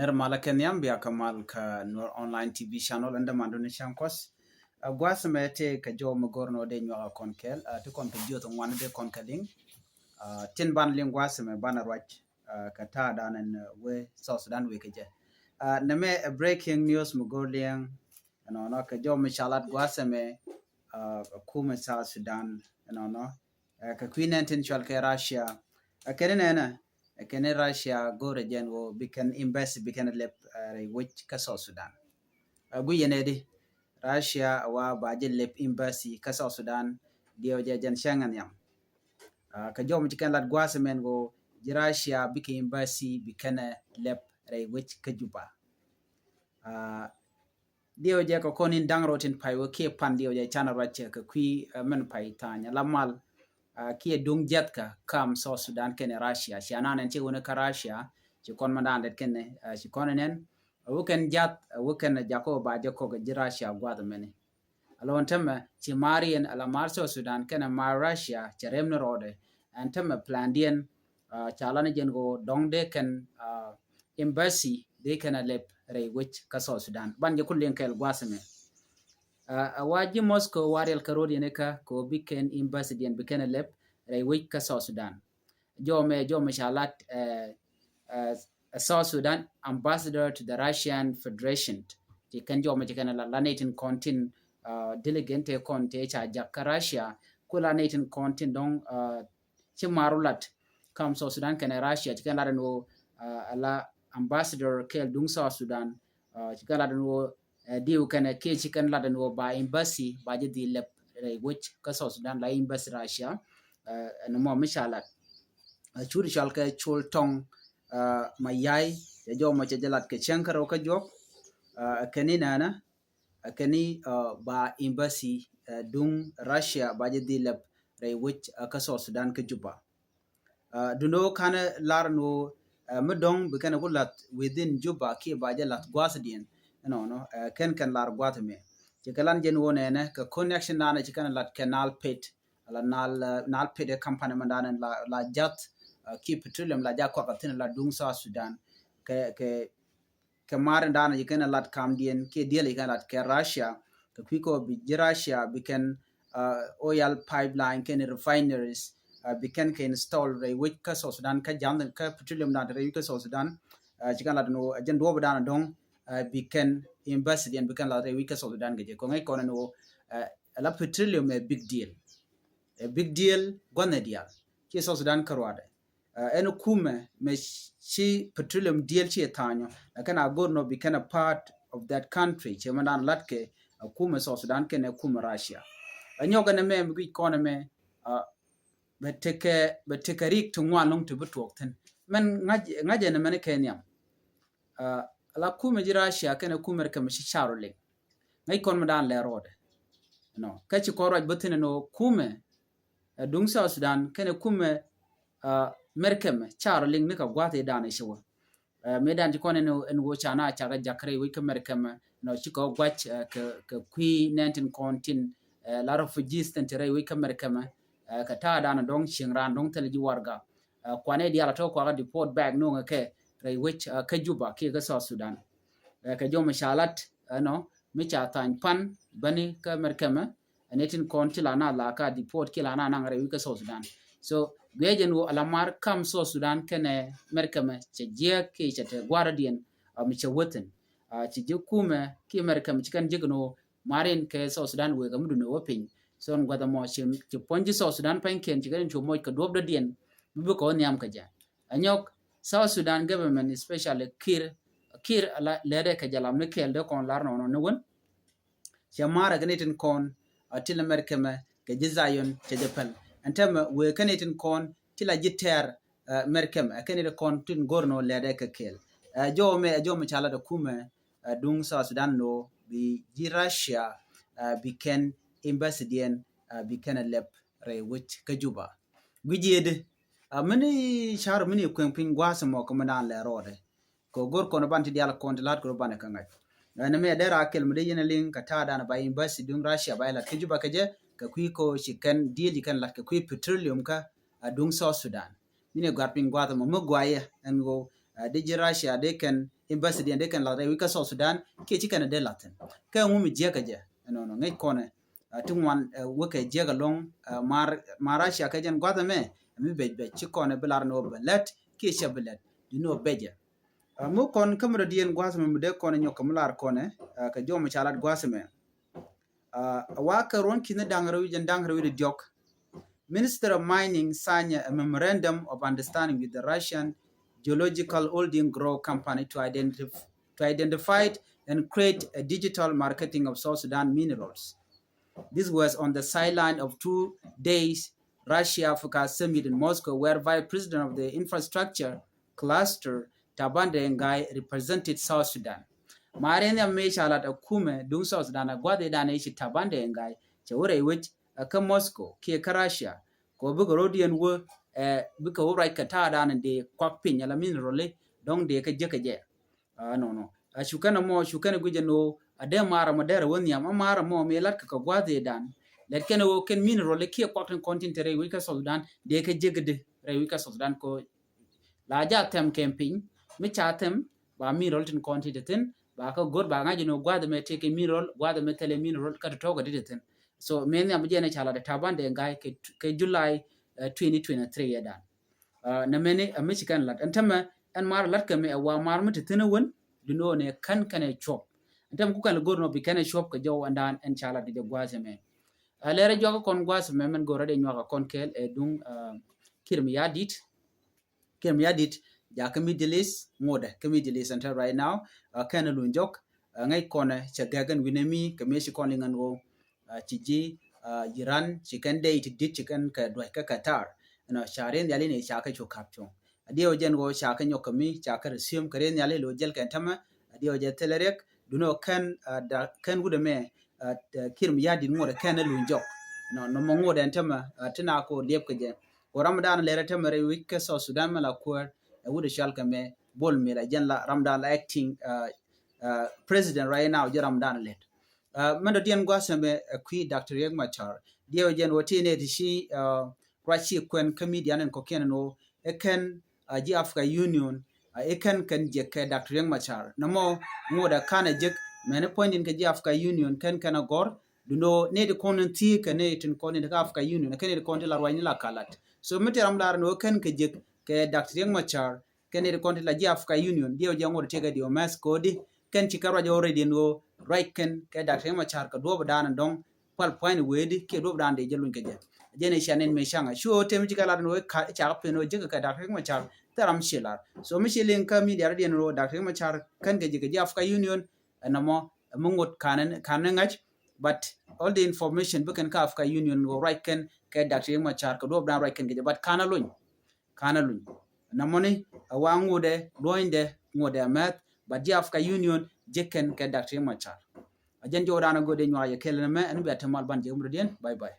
Nirmala Kenyam bia kamal ka nur online TV channel anda mandone chankos. Gwas mete ka jo magorno de nywa konkel to kon pe joto ngwan de konkeling. Tin ban ling gwas me banarwach ka ta danen we South Sudan we keje. Neme breaking news magorliang no ka jo mishalat gwas me kuma South Sudan no ka kwinen tin chwal ke Russia kenena kene Russia go region wo bikan embassy bikan lep which ka South Sudan gu yenedi Russia wa baje lep embassy ka South Sudan dio jajan shangan yam ka jom chikan lat gwase men go Russia bikan embassy bikan lep which ka Juba dio je ko konin dangrotin pai wo ke pan dio je chana rache ka kwi men pai tanya lamal kia dung jet ka kam South Sudan kene Russia si anan ci wona ka Russia ci kon mandan det kene ci konen wuken jat wuken jako ba jako ga Russia gwada mene alon temme ci marien ala mar South Sudan kene mar Russia ci remno rode an temme plan dien chalana jen go dongde ken embassy de kana lep re which ka South Sudan banje kullen kel gwasme waji Moscow warel karodi neka ko biken embassy dien biken lep re which ka South Sudan jome shalat South Sudan ambassador to the Russian Federation ti kan jome ti kan la natin kontin delegate konte cha jakka Russia kula natin kontin don ci marulat kam South Sudan kan Russia ti kan la no ala ambassador kel dung South Sudan ci kan la no diu kan ke ci kan la no ba embassy ba je di lep which ka South Sudan la embassy Russia no mo mishalat churi shalka chul tong mayai ya jo ma jalat ke chankaro ka jok kani nana kani ba embassy dung Russia ba je di lep which ka South Sudan ka Juba duno kana larno medong bekana gulat within Juba ki ba je lat gwasdien no ken lar gwatme jikalan jen wona ne ka connection nana jikana lat canal pit ala nal pit company mandana la jat ki petroleum la jakwa katin la dung South Sudan ke mar ndana jikana lat kamdien ke deal jikana lat ke Russia ka kwiko bi Russia biken oil pipeline ken refineries biken ke install which ka South Sudan ka jandan ka petroleum na re ka South Sudan jikana lat no jen do badana dong biken embassy and biken la re ka South Sudan ge ko ngai kono no la petroleum a big deal gonna deal ki South Sudan karwade eno kume me shi petroleum deal chi tanyo kana gorno become a part of that country che mandan latke kume South Sudan kene kume Russia anyoga ne me mi kono me beteke rik to ngwa long to betokten men ngaje ne men Kenya la kume ji Russia kene kume ke me shi charole ngai kon mandan le rode no kachi koroj butine no kume dung South Sudan kene kume merkem charling nika gwate dana shiwa medan jikone no en wo chana chaga jakre wi merkem no chiko gwach ka qui 19 kontin la refugees tentere wi merkem ka ta dana dong shingran dong teleji warga kwane dia to ko ga deport bag no ke re which ka Juba ke ga South Sudan ka jom shalat no mi cha tan pan bani ka merkem netin konti la na la ka deport kila na ngare wi ka South Sudan so gejen wo alamar kam South Sudan kene merkame che je ke chete guardian mi che woten che je kume ki merkame chikan jigno marin ke South Sudan we gamudu no wopin so ngwada mo che ponji South Sudan pen ken chikan cho mo ka dobdo dien bu ko nyam ka ja anyok South Sudan government especially kir ala lede ka jalam ne kel de kon lar no won che mara gnetin kon atila merkame ke jizayon che jepel antama we kanetin kon tila jiter merkem kanede kon tin gorno lede ka kel jo me chala da kume dung South Sudan no bi Russia biken embassy dien biken lep re which ka Juba gujede mini char mini kwen gwasa mo ko manan le rode ko gor ko no banti dial kon lat ko bane ka ngai na me dera kel mede yene ling ka ta dana ba embassy dung Russia ba la ka Juba ka je ka kwiko chikan deal kan lat ka kwi petroleum ka dung South Sudan mine garpin gwata mo gwaye en go de Russia they can embassy they can la we ka South Sudan ke chi kana de latin ka mu mi je ka je no ngai kone tungwan we ka je ga long mar Russia ka jen gwada me mi be chi kone belar no belet ke che belet no beje mu kon kamra dien gwasa me de kone nyokamlar kone ka jomo chalat gwasa me wa ka ron kina dangro jen dangro de jok Minister of Mining signed a memorandum of understanding with the Russian Geological Holding Grow Company to identify and create a digital marketing of South Sudan minerals. This was on the sideline of 2 days Russia-Africa summit in Moscow, where Vice President of the Infrastructure Cluster, Taban Ngai, represented South Sudan. Marenia Meshalat Akume, Dung South Sudan, Agwade Danish Taban Ngai, Chawure which ka Moscow, ke ka Russia, ko buga rodian wo buka wo right kata dan de kwak pin yala min role don de ka je ka je no shukana guje no ade mara madara woni am mara mo me lat ka gwaze dan let ken wo ken min role ke kwak ten content re wi ka Sudan de ka je gede re wi ka Sudan ko la ja tem camping mi chatem ba min role ten content ten ba ka god ba ngaji no gwaze me take min role gwaze me tele min role ka to ga de ten so men am jene chala de Taban Ngai ke July 2023 yadan na meni a Michigan lat antama an mar lat ka me wa mar mata tana won duno ne kan chop antam ku kan gorno bi kan shop ka jaw andan en chala de gwase me lere joga kon gwase me men gorade nyoka kon kel e dung kirmi yadit ja ka midilis ngode ka midilis anta right now kan lu njok ngai kone cha gagan winemi ka meshi kon lingan go chiji Iran chicken day dit chicken ka dwa ka Qatar no sharen yale ne shaka cho kapcho adio jen go shaka nyokami shaka resume karen yale lo jel kan tama adio je telerek duno kan kan gude me kirm yadi ngore kan lu njok no mo ngode tama tina ko lep ka je ko Ramadan lere tama re week ka South Sudan mala ko wude shalka me bol me la jen la Ramadan acting president right now je Ramadan let mando dien gwasembe qui Dr. Riek Machar dio jen wotine ti shi rachi kwen comedian en kokene no eken ji Africa Union eken kan je ke Dr. Riek Machar namo ngoda kana je mene point in ke ji Africa Union kan kana gor duno ne de konenti kane tin konen ka Africa Union kane de konti la rwani la kalat so meteram dar no kan ke je ke Dr. Riek Machar kane de konti la ji Africa Union dio jango tega dio mas kodi kan chikara jo already no right ken ke Dr. Riek Machar ka do dan dong pal point wedi ke do dan de jelun ke je jene shanen me shanga sho tem jikala no ka cha pe no je ka Dr. Riek Machar taram shilar so michelin ka media radio no Dr. Riek Machar kan ke je Africa Union anamo mungot kanen ngach but all the information bukan ka Africa Union go right ken ke Dr. Riek Machar ka do dan right ken ke but kana luñ namoni awangude loinde ngode amet but Africa Union jeken ke Dr. Riek Machar ajen jodana gode nyaa kelena me en bi atamal ban je umredien bye bye